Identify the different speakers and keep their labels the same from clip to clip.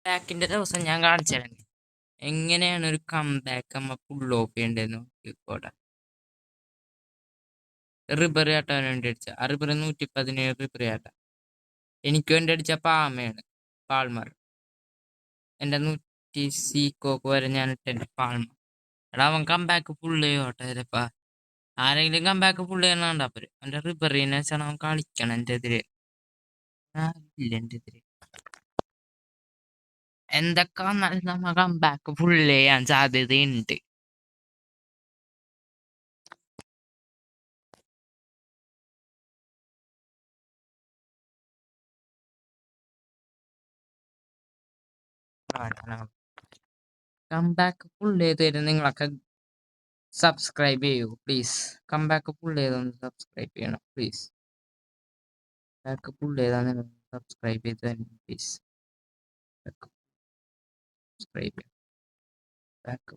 Speaker 1: ബാക്കിന്റെ ദിവസം ഞാൻ കാണിച്ചുതരാം എങ്ങനെയാണ് ഒരു കംബാക്ക് നമ്മ ഫുൾ ഓഫ് ചെയ്യേണ്ടതെന്ന് നോക്കിക്കോട്ടെ. റിബറി ആട്ടാൻ വേണ്ടി അടിച്ച ആ റിബറി 117 റിബറി ആട്ട. എനിക്ക് വേണ്ടി അടിച്ച പാമയാണ്, പാൾമർ. എന്റെ 100 സീക്കോക്ക് വരെ ഞാൻ ഇട്ടെന്റെ പാൾമർ. എടാ അവൻ കംബാക്ക് ഫുൾ ചെയ്യോട്ടെ ചിലപ്പാ. ആരെങ്കിലും കംബാക്ക് ഫുൾ ചെയ്യണണ്ടാപ്പര്. എന്റെ റിബറിനെ വെച്ചാണ് അവൻ കളിക്കണം എന്റെ എതിരെ. ഇല്ല എന്റെ എതിരെ എന്തൊക്കെ വന്നാലും നമ്മ കംബാക്ക് ഫുൾ ചെയ്യാൻ സാധ്യതയുണ്ട്. കംബാക്ക് ഫുൾ ചെയ്ത് തരും. നിങ്ങളൊക്കെ സബ്സ്ക്രൈബ് ചെയ്യൂ പ്ലീസ്. കംബാക്ക് ഫുൾ ചെയ്തൊന്ന് സബ്സ്ക്രൈബ് ചെയ്യണം പ്ലീസ്. ബാക്ക് ഫുൾ ചെയ്താൽ നിങ്ങൾ സബ്സ്ക്രൈബ് ചെയ്ത് തരണം പ്ലീസ്. സബ്സ്ക്രൈബ് ചെയ്യണം. Back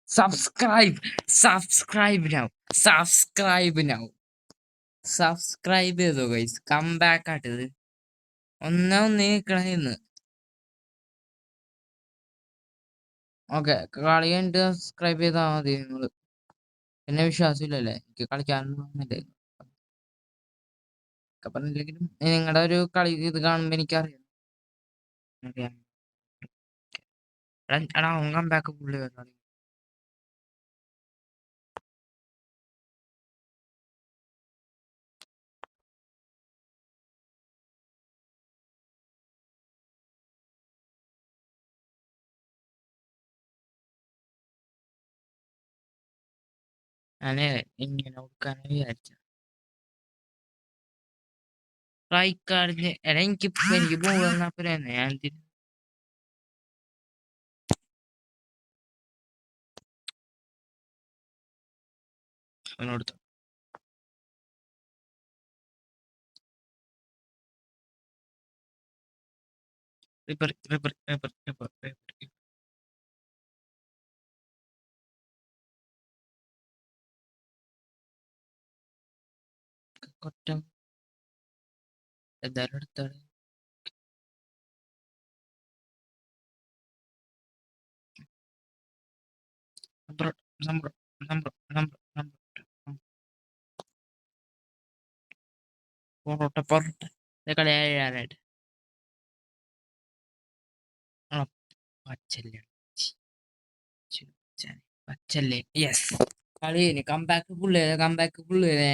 Speaker 1: subscribe subscribe now subscribe now subscribe ചെയ്തോ ഗൈസ്. കംബാക്ക് ആട്ടത് ഒന്ന് നിൽക്കണെന്ന്. ഓക്കെ, കളി കഴിഞ്ഞിട്ട് സബ്സ്ക്രൈബ് ചെയ്താൽ മതി നിങ്ങൾ. എന്നെ വിശ്വാസമില്ലല്ലേ, എനിക്ക് കളിക്കാനൊന്നുമില്ലേ പറഞ്ഞില്ലെങ്കിലും നിങ്ങളുടെ ഒരു കളി ഇത് കാണുമ്പോ എനിക്കറിയാം. എടാ അവൻ കംബാക്ക് പുള്ളി വരണം. ഞാനേ ഇങ്ങനെ കൊടുക്കാന്ന് വിചാരിച്ച റൈക്കാർഡിന്. എടാ എനിക്ക് ബോൾ തന്നപ്പോ ഞാൻ അവനോട് ripper ripper ripper ripper ripper കൊറ്റം എന്തായാലും എടുത്താണ്. Number number number number number parotta parotta കളി ആരായിട്ട് പച്ചല്ലേ പച്ചല്ലേ. യെസ്, കളി കംബാക്ക് ഫുള്ള് ചെയ്ത കംബാക്ക് ഫുള്ള് ചെയ്തേ.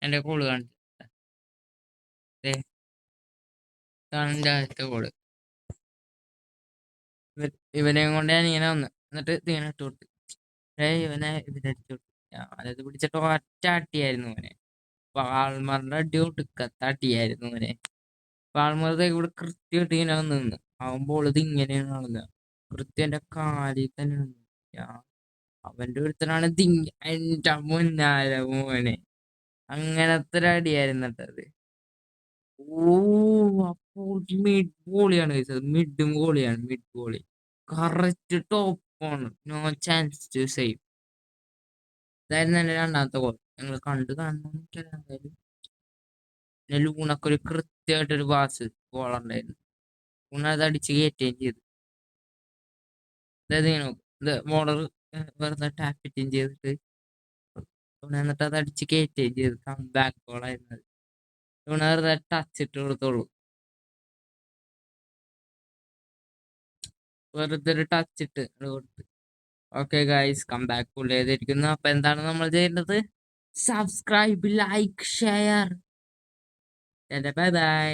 Speaker 1: എന്റെ കോള് കാണിച്ചു എന്റെ ആദ്യത്തെ കോള്. ഇവനെ കൊണ്ട് ഞാൻ ഇങ്ങനെ വന്ന് എന്നിട്ട് ഇങ്ങനെ ഇട്ട് കൊടുത്തു. ഇവനെ ഇവനടിച്ചു കൊടുത്തു. ഞാനത് പിടിച്ചിട്ട് ഒറ്റ അട്ടിയായിരുന്നു അവനെ. പാൾമറിന്റെ അടി ഒടുക്കത്താട്ടിയായിരുന്നു അവനെ. പാൾമറത്തെ ഇവിടെ കൃത്യമായിട്ട് ഇങ്ങനെ വന്ന് നിന്ന് ആവുമ്പോൾ ഇത് ഇങ്ങനെയാണ് കാണുന്നത്. കൃത്യം എന്റെ കാലിൽ തന്നെ നിന്ന്. അവന്റെ ഒരുത്തനാണ് എന്റെ മുന്നാര മോനെ. അങ്ങനത്തെ ഒരു അടിയായിരുന്നു കേട്ടത്. ഓ, അപ്പോൾ മിഡ് ഗോളിയാണ് കഴിച്ചത്. മിഡും ഗോളിയാണ്, മിഡ് ഗോളി കറക്റ്റ് ടോപ്പ് ആണ്. No chance to save. ഇതായിരുന്നു എന്റെ രണ്ടാമത്തെ ഗോൾ. നിങ്ങൾ കണ്ടു കാണണം. ലൂണൊക്കെ ഒരു കൃത്യമായിട്ടൊരു പാസ് ഗോളുണ്ടായിരുന്നു. ലൂണ അത് അടിച്ച് കയറ്റുകയും ചെയ്തു. അതായത് ഇത് ബോളർ വെറുതെ ടാപ്പിറ്റും ചെയ്തിട്ട് എന്നിട്ട് അത് അടിച്ച് കയറ്റുകയും ചെയ്തു. ബാക്ക് ഗോളായിരുന്നു. ലൂണ വെറുതെ ടച്ച് ഇട്ട് കൊടുത്തോളൂ. വെറുതെ ഒരു ടച്ച് ഇട്ട് കൊടുത്ത്. Okay guys, come back full ചെയ്തിരിക്കുന്നു. അപ്പൊ എന്താണ് നമ്മൾ ചെയ്യേണ്ടത്? Subscribe, like, share. Bye by.